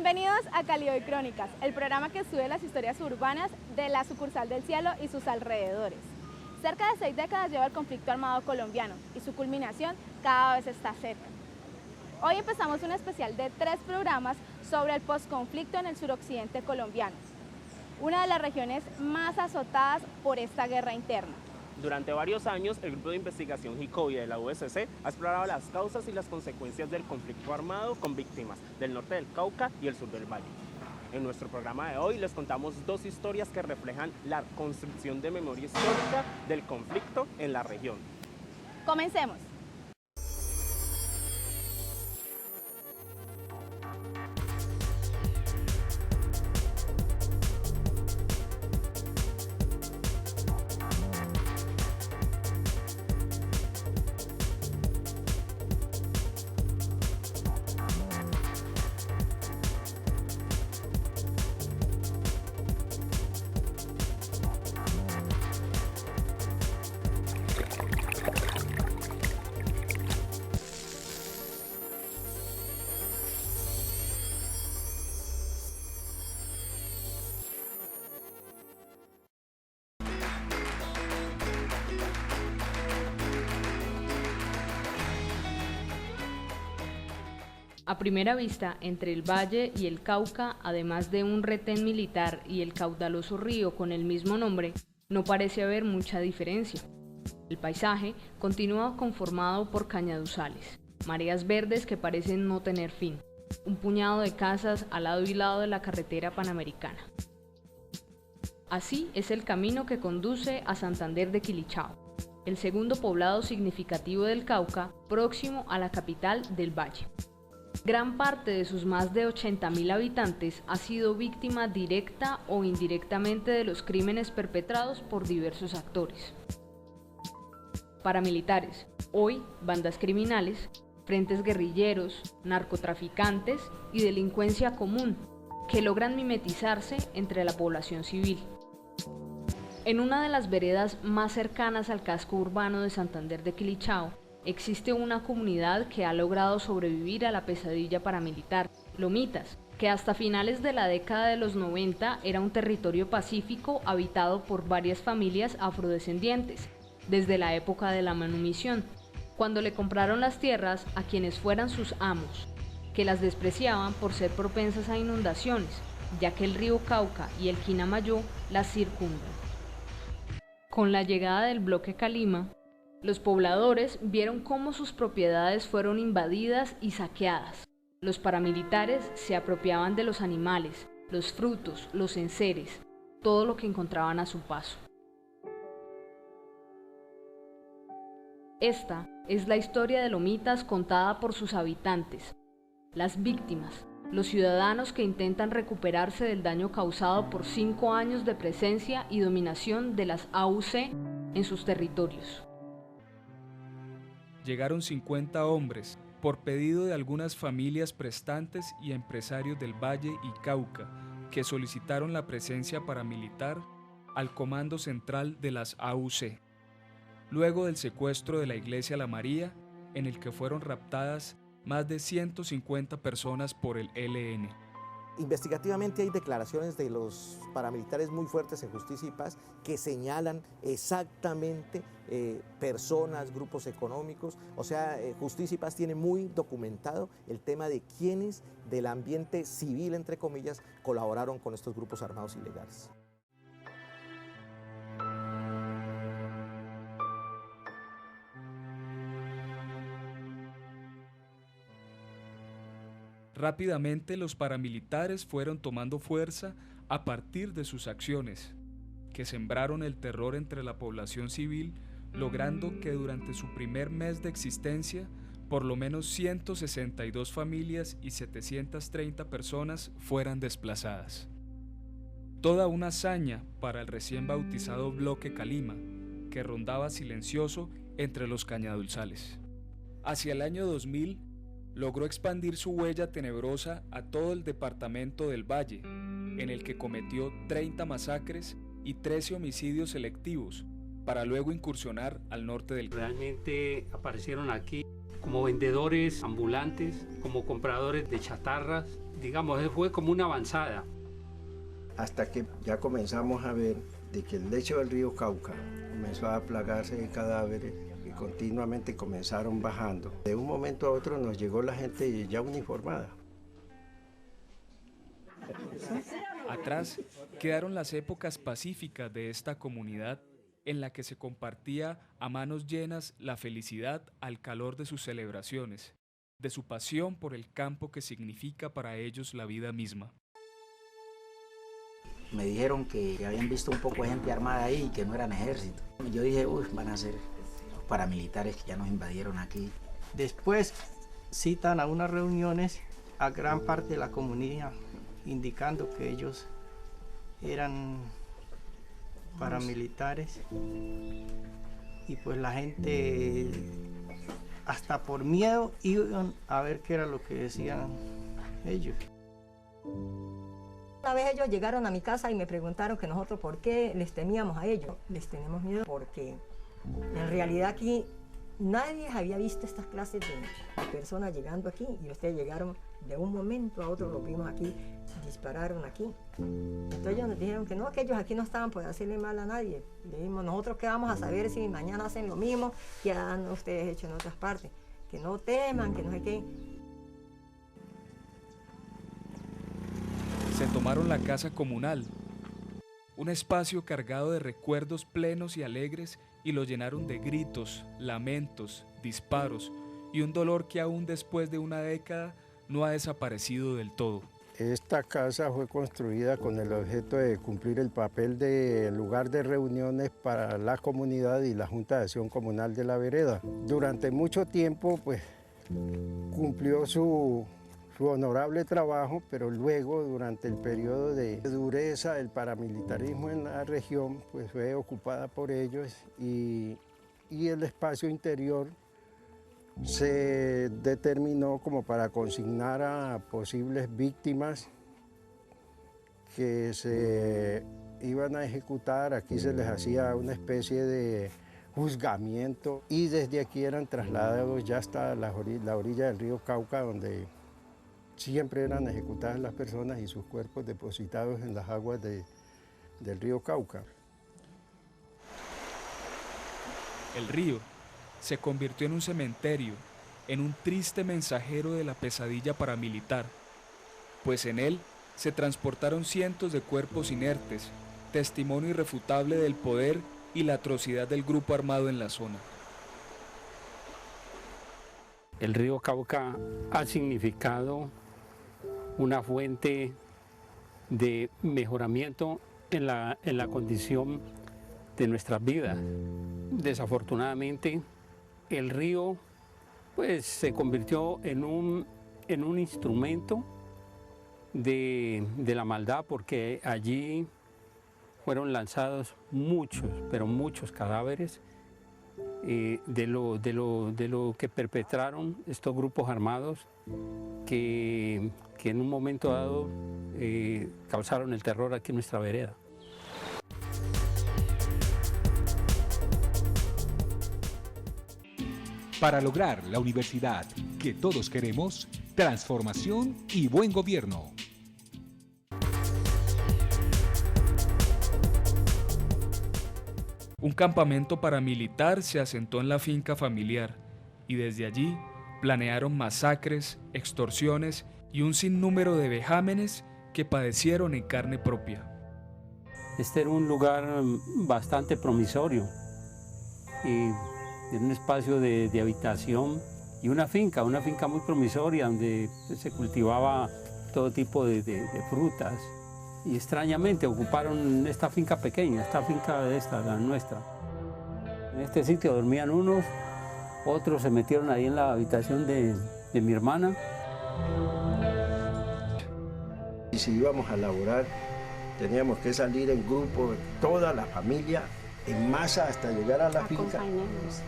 Bienvenidos a Cali Hoy Crónicas, el programa que sube las historias urbanas de la sucursal del Cielo y sus alrededores. Cerca de 6 décadas lleva el conflicto armado colombiano y su culminación cada vez está cerca. Hoy empezamos un especial de 3 programas sobre el posconflicto en el suroccidente colombiano, una de las regiones más azotadas por esta guerra interna. Durante varios años, el Grupo de Investigación Jicovia de la USC ha explorado las causas y las consecuencias del conflicto armado con víctimas del norte del Cauca y el sur del Valle. En nuestro programa de hoy les contamos 2 historias que reflejan la construcción de memoria histórica del conflicto en la región. Comencemos. A primera vista, entre el Valle y el Cauca, además de un retén militar y el caudaloso río con el mismo nombre, no parece haber mucha diferencia. El paisaje continúa conformado por cañaduzales, mareas verdes que parecen no tener fin, un puñado de casas al lado y lado de la carretera panamericana. Así es el camino que conduce a Santander de Quilichao, el segundo poblado significativo del Cauca, próximo a la capital del Valle. Gran parte de sus más de 80.000 habitantes ha sido víctima directa o indirectamente de los crímenes perpetrados por diversos actores. Paramilitares, hoy bandas criminales, frentes guerrilleros, narcotraficantes y delincuencia común, que logran mimetizarse entre la población civil. En una de las veredas más cercanas al casco urbano de Santander de Quilichao, existe una comunidad que ha logrado sobrevivir a la pesadilla paramilitar, Lomitas, que hasta finales de la década de los 90 era un territorio pacífico habitado por varias familias afrodescendientes, desde la época de la manumisión, cuando le compraron las tierras a quienes fueran sus amos, que las despreciaban por ser propensas a inundaciones, ya que el río Cauca y el Quinamayó las circundan. Con la llegada del bloque Calima, los pobladores vieron cómo sus propiedades fueron invadidas y saqueadas. Los paramilitares se apropiaban de los animales, los frutos, los enseres, todo lo que encontraban a su paso. Esta es la historia de Lomitas contada por sus habitantes, las víctimas, los ciudadanos que intentan recuperarse del daño causado por 5 años de presencia y dominación de las AUC en sus territorios. Llegaron 50 hombres, por pedido de algunas familias prestantes y empresarios del Valle y Cauca, que solicitaron la presencia paramilitar al Comando Central de las AUC. Luego del secuestro de la Iglesia La María, en el que fueron raptadas más de 150 personas por el ELN. Investigativamente hay declaraciones de los paramilitares muy fuertes en Justicia y Paz que señalan exactamente personas, grupos económicos, o sea, Justicia y Paz tiene muy documentado el tema de quienes del ambiente civil, entre comillas, colaboraron con estos grupos armados ilegales. Rápidamente los paramilitares fueron tomando fuerza a partir de sus acciones, que sembraron el terror entre la población civil, logrando que durante su primer mes de existencia, por lo menos 162 familias y 730 personas fueran desplazadas. Toda una hazaña para el recién bautizado bloque Calima, que rondaba silencioso entre los cañaduzales. Hacia el año 2000, logró expandir su huella tenebrosa a todo el departamento del Valle, en el que cometió 30 masacres y 13 homicidios selectivos, para luego incursionar al norte del país. Realmente aparecieron aquí como vendedores ambulantes, como compradores de chatarras, digamos, fue como una avanzada. Hasta que ya comenzamos a ver de que el lecho del río Cauca comenzó a plagarse de cadáveres y continuamente comenzaron bajando. De un momento a otro nos llegó la gente ya uniformada. Atrás quedaron las épocas pacíficas de esta comunidad en la que se compartía a manos llenas la felicidad al calor de sus celebraciones, de su pasión por el campo que significa para ellos la vida misma. Me dijeron que habían visto un poco de gente armada ahí y que no eran ejército. Yo dije, uy, van a ser los paramilitares que ya nos invadieron aquí. Después citan a unas reuniones a gran parte de la comunidad, indicando que ellos eran paramilitares. Y pues la gente, hasta por miedo, iban a ver qué era lo que decían ellos. Una vez ellos llegaron a mi casa y me preguntaron que nosotros por qué les temíamos a ellos. Les tenemos miedo porque en realidad aquí nadie había visto estas clases de personas llegando aquí y ustedes llegaron de un momento a otro, los vimos aquí, dispararon aquí. Entonces ellos nos dijeron que no, que ellos aquí no estaban por hacerle mal a nadie. Le dijimos, nosotros qué vamos a saber si mañana hacen lo mismo que han ustedes hecho en otras partes. Que no teman, que no sé qué. Se tomaron la casa comunal, un espacio cargado de recuerdos plenos y alegres, y lo llenaron de gritos, lamentos, disparos y un dolor que aún después de una década no ha desaparecido del todo. Esta casa fue construida con el objeto de cumplir el papel de lugar de reuniones para la comunidad y la Junta de Acción Comunal de la Vereda. Durante mucho tiempo pues, cumplió su honorable trabajo, pero luego durante el periodo de dureza del paramilitarismo en la región pues fue ocupada por ellos y el espacio interior se determinó como para consignar a posibles víctimas que se iban a ejecutar. Aquí se les hacía una especie de juzgamiento y desde aquí eran trasladados ya hasta la orilla del río Cauca, donde siempre eran ejecutadas las personas y sus cuerpos depositados en las aguas del río Cauca. El río se convirtió en un cementerio, en un triste mensajero de la pesadilla paramilitar, pues en él se transportaron cientos de cuerpos inertes, testimonio irrefutable del poder y la atrocidad del grupo armado en la zona. El río Cauca ha significado una fuente de mejoramiento en la condición de nuestras vidas. Desafortunadamente, el río pues, se convirtió en un instrumento de la maldad, porque allí fueron lanzados muchos, pero muchos cadáveres de lo que perpetraron estos grupos armados que en un momento dado causaron el terror aquí en nuestra vereda. Para lograr la universidad que todos queremos, transformación y buen gobierno. Un campamento paramilitar se asentó en la finca familiar y desde allí planearon masacres, extorsiones y un sinnúmero de vejámenes que padecieron en carne propia. Este era un lugar bastante promisorio y en un espacio de habitación y una finca muy promisoria donde se cultivaba todo tipo de frutas. Y extrañamente ocuparon esta finca pequeña, la nuestra. En este sitio dormían unos, otros se metieron ahí en la habitación de mi hermana. Y si íbamos a laborar, teníamos que salir en grupo, toda la familia, en masa hasta llegar a la finca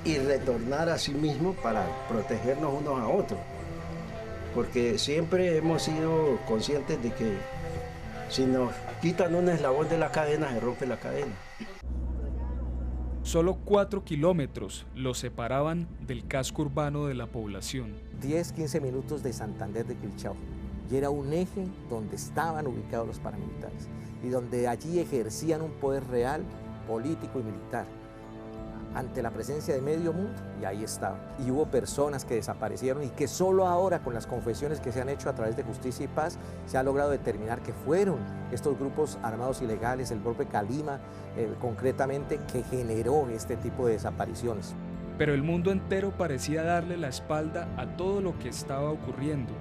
y retornar a sí mismo para protegernos unos a otros. Porque siempre hemos sido conscientes de que si nos quitan un eslabón de la cadena, se rompe la cadena. Solo 4 kilómetros los separaban del casco urbano de la población. 10-15 minutos de Santander de Quilchao. y era un eje donde estaban ubicados los paramilitares y donde allí ejercían un poder real, político y militar ante la presencia de medio mundo, y ahí estaban. Y hubo personas que desaparecieron y que solo ahora, con las confesiones que se han hecho a través de Justicia y Paz, se ha logrado determinar que fueron estos grupos armados ilegales, el Golpe Calima, concretamente, que generó este tipo de desapariciones. Pero el mundo entero parecía darle la espalda a todo lo que estaba ocurriendo,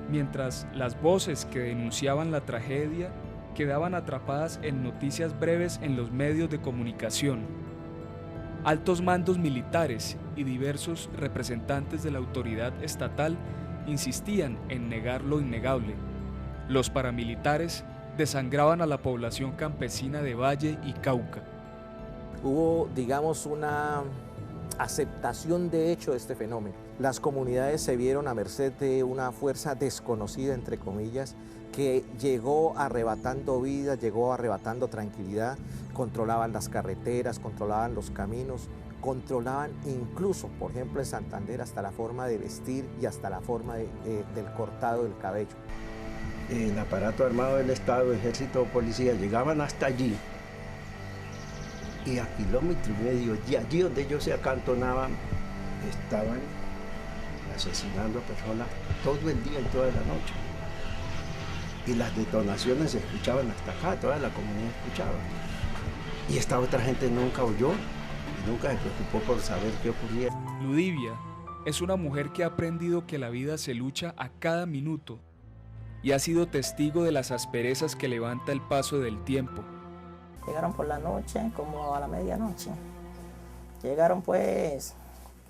mientras las voces que denunciaban la tragedia quedaban atrapadas en noticias breves en los medios de comunicación. Altos mandos militares y diversos representantes de la autoridad estatal insistían en negar lo innegable. Los paramilitares desangraban a la población campesina de Valle y Cauca. Hubo, digamos, una aceptación de hecho de este fenómeno. Las comunidades se vieron a merced de una fuerza desconocida, entre comillas, que llegó arrebatando vida, llegó arrebatando tranquilidad, controlaban las carreteras, controlaban los caminos, controlaban incluso, por ejemplo, en Santander, hasta la forma de vestir y hasta la forma del cortado del cabello. El aparato armado del Estado, ejército o policía, llegaban hasta allí y a 1,5 kilómetros, y allí donde ellos se acantonaban, estaban asesinando a personas todo el día y toda la noche. Y las detonaciones se escuchaban hasta acá, toda la comunidad escuchaba. Y esta otra gente nunca oyó y nunca se preocupó por saber qué ocurría. Ludivia es una mujer que ha aprendido que la vida se lucha a cada minuto y ha sido testigo de las asperezas que levanta el paso del tiempo. Llegaron por la noche, como a la medianoche. Llegaron pues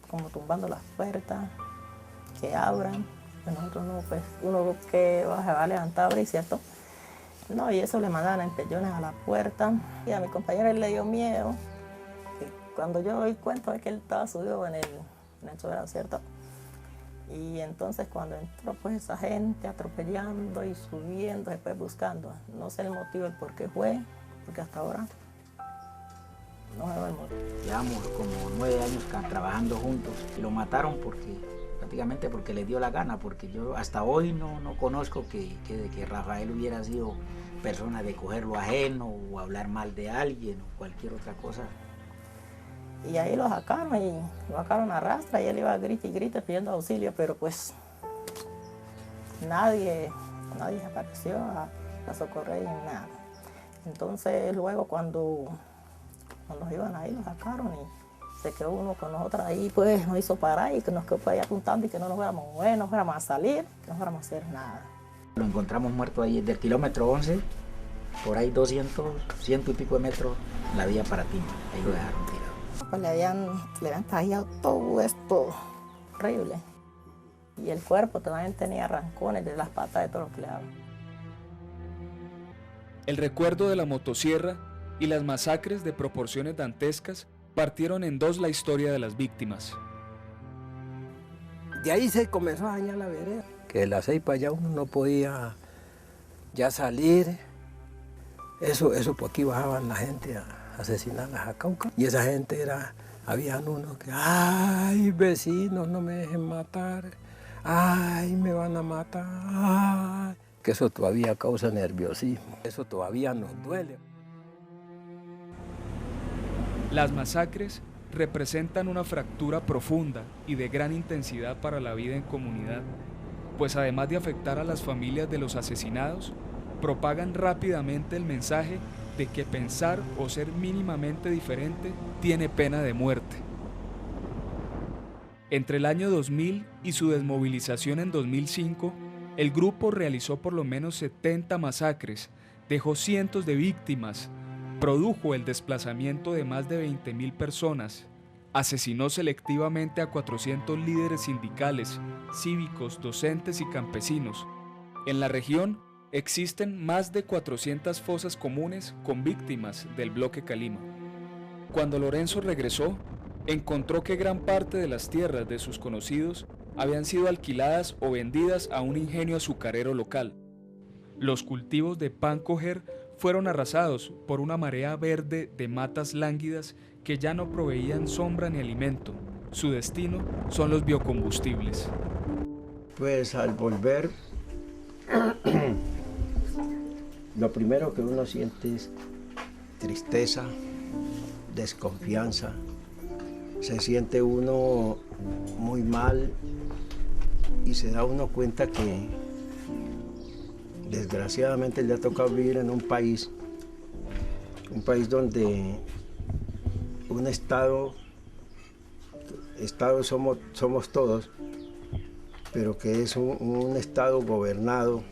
como tumbando las puertas, que abran. Nosotros no, pues uno que se va a levantar, abrir, ¿cierto? No, y eso le mandaban empellones a la puerta. Y a mi compañero él le dio miedo. Y cuando yo doy cuenta de que él estaba subido en el suelo, ¿cierto? Y entonces cuando entró pues esa gente atropellando y subiendo, después buscando. No sé el motivo, el por qué fue, porque hasta ahora no me el motivo. Llevamos como 9 años trabajando juntos y lo mataron prácticamente porque le dio la gana, porque yo hasta hoy no conozco que Rafael hubiera sido persona de coger lo ajeno o hablar mal de alguien o cualquier otra cosa. Y ahí lo sacaron a rastra y él iba a grite y grite pidiendo auxilio, pero pues nadie apareció a socorrer ni nada. Entonces luego cuando iban ahí lo sacaron y se quedó uno con nosotros ahí, pues nos hizo parar y que nos quedó por ahí apuntando y que no nos fuéramos a mover, no fuéramos a salir, que no fuéramos a hacer nada. Lo encontramos muerto ahí del kilómetro 11, por ahí 200, 100 y pico de metros, en la vía Paratima, ahí lo dejaron tirado. Pues le habían tallado todo esto horrible y el cuerpo también tenía arrancones de las patas de todo lo que le daban. El recuerdo de la motosierra y las masacres de proporciones dantescas partieron en dos la historia de las víctimas. De ahí se comenzó a dañar la vereda, que de las 6 para allá uno no podía ya salir. Eso por aquí bajaban la gente a asesinarlas a Cauca. Y esa gente habían unos que, ay, vecinos, no me dejen matar, ay, me van a matar, ay. Que eso todavía causa nerviosismo, eso todavía nos duele. Las masacres representan una fractura profunda y de gran intensidad para la vida en comunidad, pues además de afectar a las familias de los asesinados, propagan rápidamente el mensaje de que pensar o ser mínimamente diferente tiene pena de muerte. Entre el año 2000 y su desmovilización en 2005, el grupo realizó por lo menos 70 masacres, dejó cientos de víctimas, produjo el desplazamiento de más de 20.000 personas, asesinó selectivamente a 400 líderes sindicales, cívicos, docentes y campesinos. En la región existen más de 400 fosas comunes con víctimas del bloque Calima. Cuando Lorenzo regresó, encontró que gran parte de las tierras de sus conocidos habían sido alquiladas o vendidas a un ingenio azucarero local. Los cultivos de pan coger fueron arrasados por una marea verde de matas lánguidas que ya no proveían sombra ni alimento. Su destino son los biocombustibles. Pues al volver Lo primero que uno siente es tristeza, desconfianza, se siente uno muy mal y se da uno cuenta que desgraciadamente le ha tocado vivir en un país donde un Estado somos todos, pero que es un Estado gobernado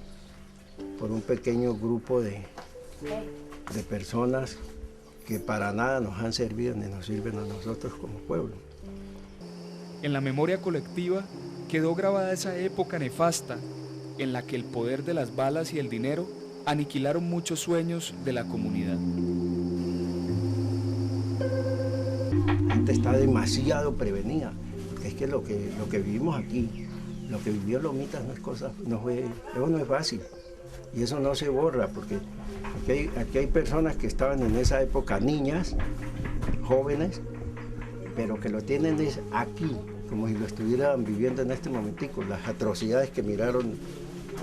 por un pequeño grupo de personas que para nada nos han servido ni nos sirven a nosotros como pueblo. En la memoria colectiva quedó grabada esa época nefasta en la que el poder de las balas y el dinero aniquilaron muchos sueños de la comunidad. La gente está demasiado prevenida, porque es que lo que vivimos aquí, lo que vivió Lomitas eso no es fácil. Y eso no se borra, porque aquí hay personas que estaban en esa época niñas, jóvenes, pero que lo tienen es aquí, como si lo estuvieran viviendo en este momentico, las atrocidades que miraron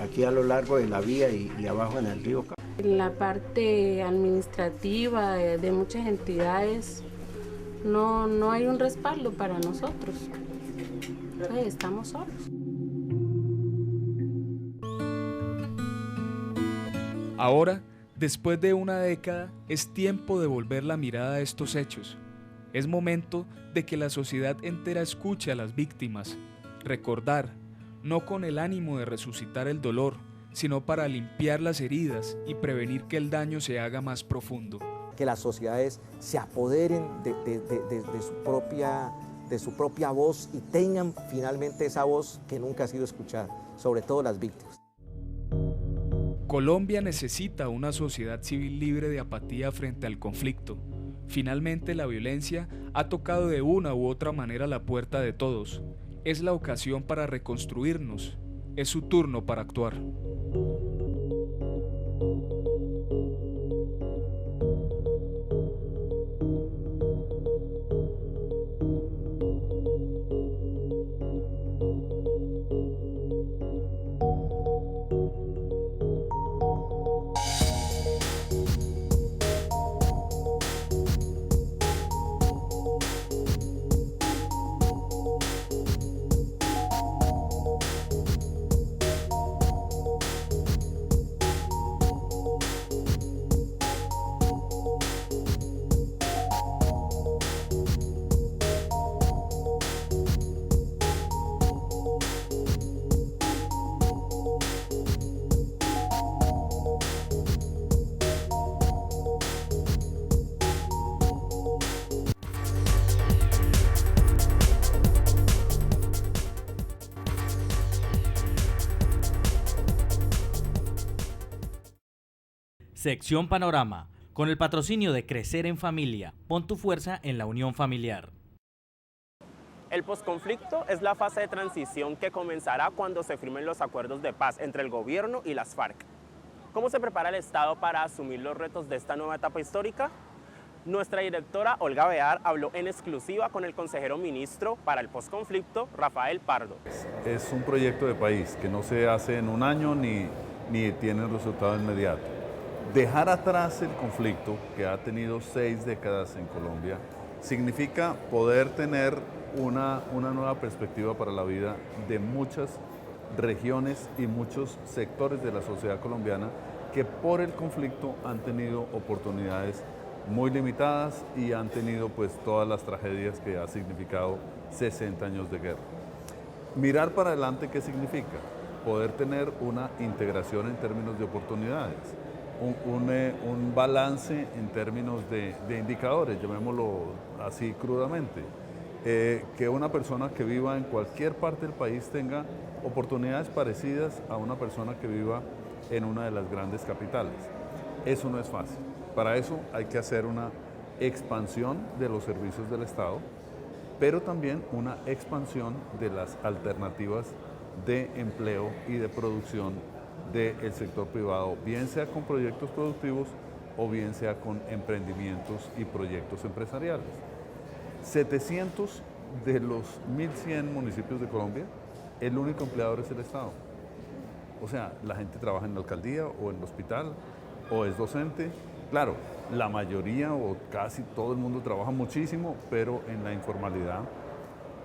aquí a lo largo de la vía y abajo en el río. La parte administrativa de muchas entidades no hay un respaldo para nosotros. Estamos solos. Ahora, después de una década, es tiempo de volver la mirada a estos hechos. Es momento de que la sociedad entera escuche a las víctimas, recordar, no con el ánimo de resucitar el dolor, sino para limpiar las heridas y prevenir que el daño se haga más profundo. Que las sociedades se apoderen de su propia voz y tengan finalmente esa voz que nunca ha sido escuchada, sobre todo las víctimas. Colombia necesita una sociedad civil libre de apatía frente al conflicto. Finalmente, la violencia ha tocado de una u otra manera la puerta de todos. Es la ocasión para reconstruirnos. Es su turno para actuar. Sección Panorama, con el patrocinio de Crecer en Familia. Pon tu fuerza en la unión familiar. El posconflicto es la fase de transición que comenzará cuando se firmen los acuerdos de paz entre el gobierno y las FARC. ¿Cómo se prepara el Estado para asumir los retos de esta nueva etapa histórica? Nuestra directora Olga Bear habló en exclusiva con el consejero ministro para el posconflicto, Rafael Pardo. Es un proyecto de país que no se hace en un año ni tiene un resultado inmediato. Dejar atrás el conflicto, que ha tenido 6 décadas en Colombia, significa poder tener una nueva perspectiva para la vida de muchas regiones y muchos sectores de la sociedad colombiana que por el conflicto han tenido oportunidades muy limitadas y han tenido pues todas las tragedias que ha significado 60 años de guerra. Mirar para adelante, ¿qué significa? Poder tener una integración en términos de oportunidades, un balance en términos de indicadores, llamémoslo así crudamente. Que una persona que viva en cualquier parte del país tenga oportunidades parecidas a una persona que viva en una de las grandes capitales. Eso no es fácil. Para eso hay que hacer una expansión de los servicios del Estado, pero también una expansión de las alternativas de empleo y de producción del sector privado, bien sea con proyectos productivos o bien sea con emprendimientos y proyectos empresariales. 700 de los 1.100 municipios de Colombia, el único empleador es el Estado. O sea, la gente trabaja en la alcaldía o en el hospital o es docente. Claro, la mayoría o casi todo el mundo trabaja muchísimo, pero en la informalidad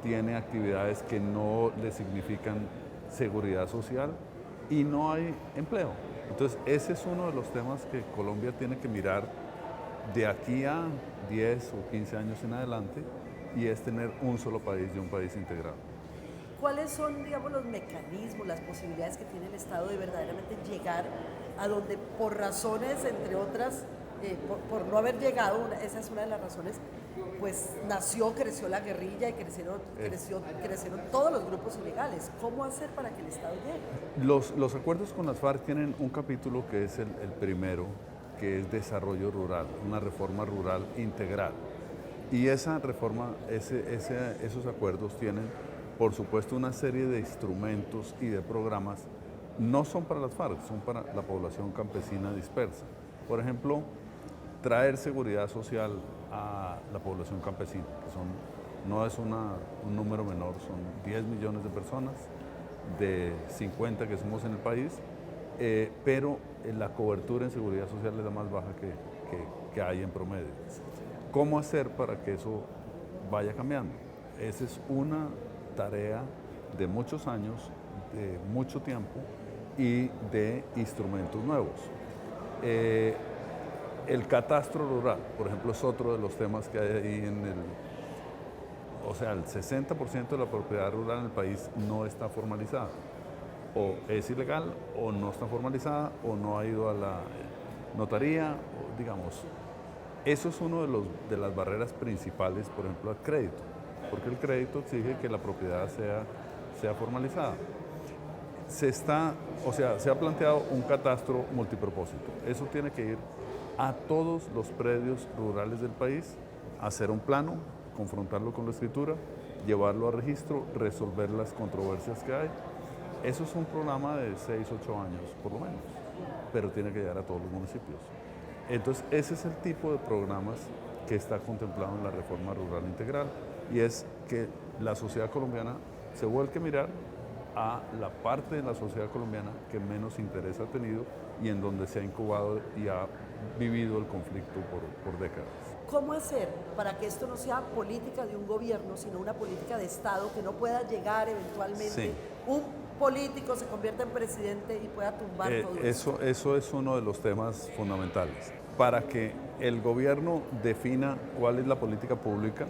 tiene actividades que no le significan seguridad social y no hay empleo. Entonces, ese es uno de los temas que Colombia tiene que mirar de aquí a 10 o 15 años en adelante, y es tener un solo país y un país integrado. ¿Cuáles son, digamos, los mecanismos, las posibilidades que tiene el Estado de verdaderamente llegar a donde, por razones, entre otras, por no haber llegado, esa es una de las razones, pues creció la guerrilla y crecieron todos los grupos ilegales? ¿Cómo hacer para que el Estado llegue? Los acuerdos con las FARC tienen un capítulo que es el primero, que es desarrollo rural, una reforma rural integral. Y esa reforma, esos acuerdos tienen, por supuesto, una serie de instrumentos y de programas. No son para las FARC, son para la población campesina dispersa. Por ejemplo, traer seguridad social a la población campesina, que no es un número menor, son 10 millones de personas, de 50 que somos en el país, pero la cobertura en seguridad social es la más baja que hay en promedio. ¿Cómo hacer para que eso vaya cambiando? Esa es una tarea de muchos años, de mucho tiempo y de instrumentos nuevos. El catastro rural, por ejemplo, es otro de los temas que hay ahí o sea, el 60% de la propiedad rural en el país no está formalizada. O es ilegal, o no está formalizada, o no ha ido a la notaría, o, digamos. Eso es uno de las barreras principales, por ejemplo, al crédito, porque el crédito exige que la propiedad sea formalizada. Se ha planteado un catastro multipropósito. Eso tiene que ir a todos los predios rurales del país, hacer un plano, confrontarlo con la escritura, llevarlo a registro, resolver las controversias que hay. Eso es un programa de 6, 8 años, por lo menos, pero tiene que llegar a todos los municipios. Entonces, ese es el tipo de programas que está contemplado en la reforma rural integral, y es que la sociedad colombiana se vuelque a mirar a la parte de la sociedad colombiana que menos interés ha tenido y en donde se ha incubado y ha vivido el conflicto por décadas. ¿Cómo hacer para que esto no sea política de un gobierno, sino una política de Estado, que no pueda llegar eventualmente un político se convierta en presidente y pueda tumbar todo eso? Eso es uno de los temas fundamentales. Para que el gobierno defina cuál es la política pública,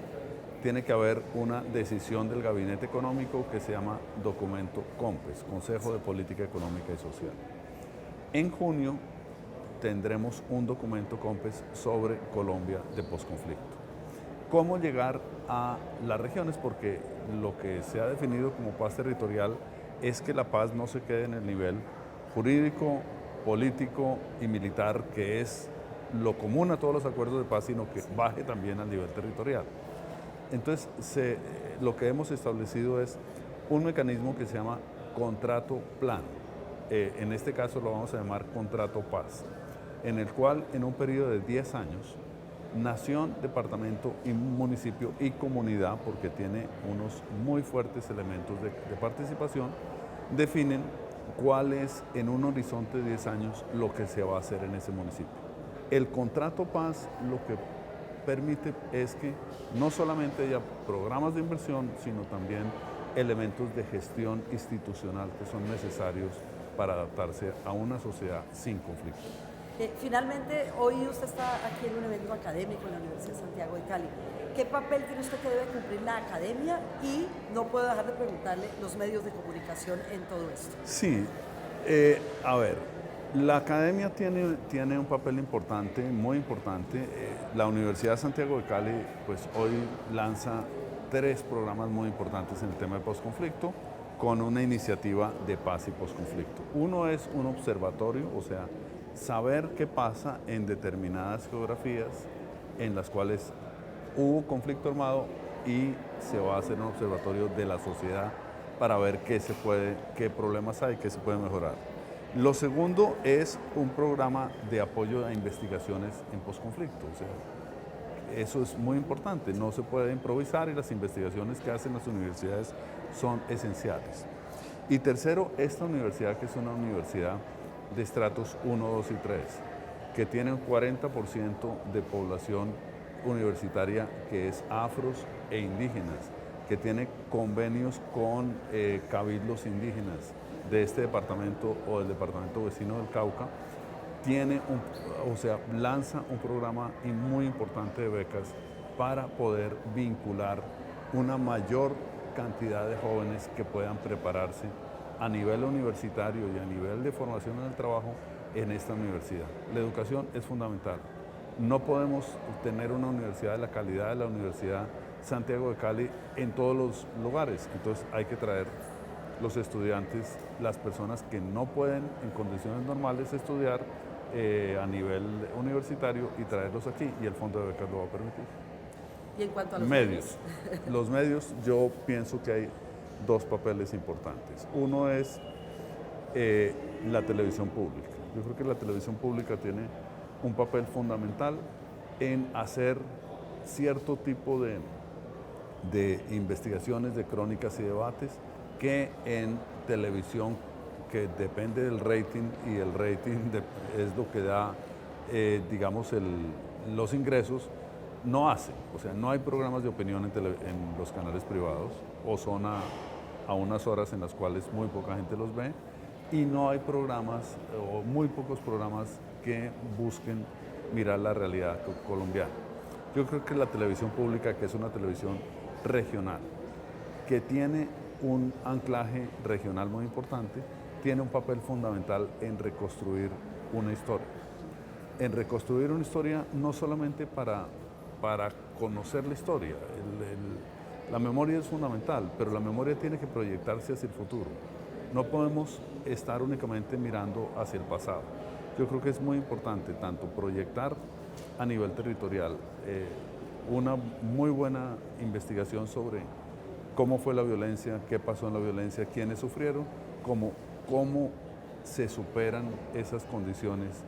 tiene que haber una decisión del Gabinete Económico que se llama documento COMPES, Consejo de Política Económica y Social. En junio tendremos un documento COMPES sobre Colombia de posconflicto. ¿Cómo llegar a las regiones? Porque lo que se ha definido como paz territorial es que la paz no se quede en el nivel jurídico, político y militar, que es lo común a todos los acuerdos de paz, sino que baje también al nivel territorial. Entonces, lo que hemos establecido es un mecanismo que se llama contrato plan. En este caso lo vamos a llamar contrato paz, en el cual en un periodo de 10 años, nación, departamento y municipio y comunidad, porque tiene unos muy fuertes elementos de participación, definen cuál es en un horizonte de 10 años lo que se va a hacer en ese municipio. El contrato paz lo que permite es que no solamente haya programas de inversión, sino también elementos de gestión institucional que son necesarios para adaptarse a una sociedad sin conflicto. Finalmente, hoy usted está aquí en un evento académico en la Universidad de Santiago de Cali. ¿Qué papel cree usted que debe cumplir la academia? Y no puedo dejar de preguntarle los medios de comunicación en todo esto. Sí, a ver, la academia tiene un papel importante, muy importante. La Universidad de Santiago de Cali, pues hoy lanza 3 programas muy importantes en el tema de posconflicto, con una iniciativa de paz y posconflicto. Uno es un observatorio, o sea, saber qué pasa en determinadas geografías en las cuales hubo conflicto armado, y se va a hacer un observatorio de la sociedad para ver qué problemas hay, qué se puede mejorar. Lo segundo es un programa de apoyo a investigaciones en posconflicto. O sea, eso es muy importante, no se puede improvisar y las investigaciones que hacen las universidades son esenciales. Y tercero, esta universidad, que es una universidad de estratos 1, 2 y 3, que tiene un 40% de población universitaria que es afros e indígenas, que tiene convenios con cabildos indígenas de este departamento o del departamento vecino del Cauca, lanza un programa muy importante de becas para poder vincular una mayor cantidad de jóvenes que puedan prepararse a nivel universitario y a nivel de formación en el trabajo en esta universidad. La educación es fundamental. No podemos tener una universidad de la calidad de la Universidad Santiago de Cali en todos los lugares, entonces hay que traer los estudiantes, las personas que no pueden en condiciones normales estudiar a nivel universitario y traerlos aquí, y el fondo de becas lo va a permitir. Y en cuanto a los medios, los medios, yo pienso que hay dos papeles importantes. Uno es la televisión pública. Yo creo que la televisión pública tiene un papel fundamental en hacer cierto tipo de investigaciones, de crónicas y debates que en televisión, que depende del rating, y el rating es lo que da, digamos, los ingresos, no hace. O sea, no hay programas de opinión en los canales privados, o son a unas horas en las cuales muy poca gente los ve, y no hay programas, o muy pocos programas, que busquen mirar la realidad colombiana. Yo creo que la televisión pública, que es una televisión regional, que tiene un anclaje regional muy importante, tiene un papel fundamental en reconstruir una historia. En reconstruir una historia no solamente para conocer la historia. La memoria es fundamental, pero la memoria tiene que proyectarse hacia el futuro. No podemos estar únicamente mirando hacia el pasado. Yo creo que es muy importante tanto proyectar a nivel territorial una muy buena investigación sobre cómo fue la violencia, qué pasó en la violencia, quiénes sufrieron, cómo se superan esas condiciones,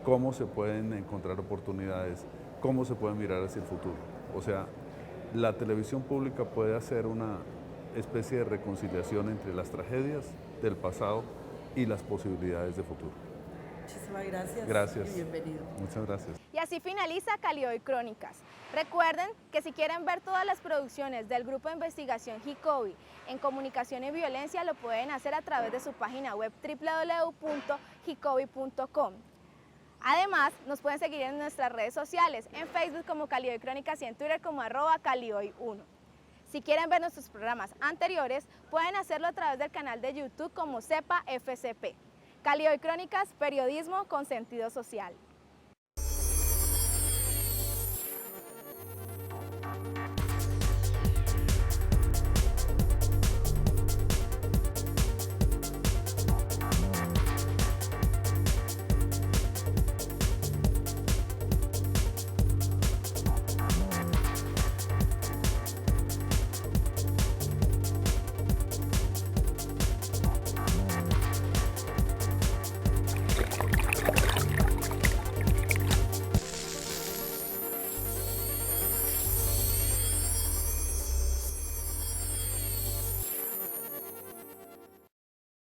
cómo se pueden encontrar oportunidades, cómo se puede mirar hacia el futuro. O sea, la televisión pública puede hacer una especie de reconciliación entre las tragedias del pasado y las posibilidades de futuro. Muchísimas gracias. Gracias. Y bienvenido. Muchas gracias. Y así finaliza Cali Hoy Crónicas. Recuerden que si quieren ver todas las producciones del Grupo de Investigación HICOBI en Comunicación y Violencia, lo pueden hacer a través de su página web www.hicobi.com. Además, nos pueden seguir en nuestras redes sociales, en Facebook como Cali Hoy Crónicas y en Twitter como @CaliHoy1. Si quieren ver nuestros programas anteriores, pueden hacerlo a través del canal de YouTube como CEPA FCP. Cali Hoy Crónicas, periodismo con sentido social.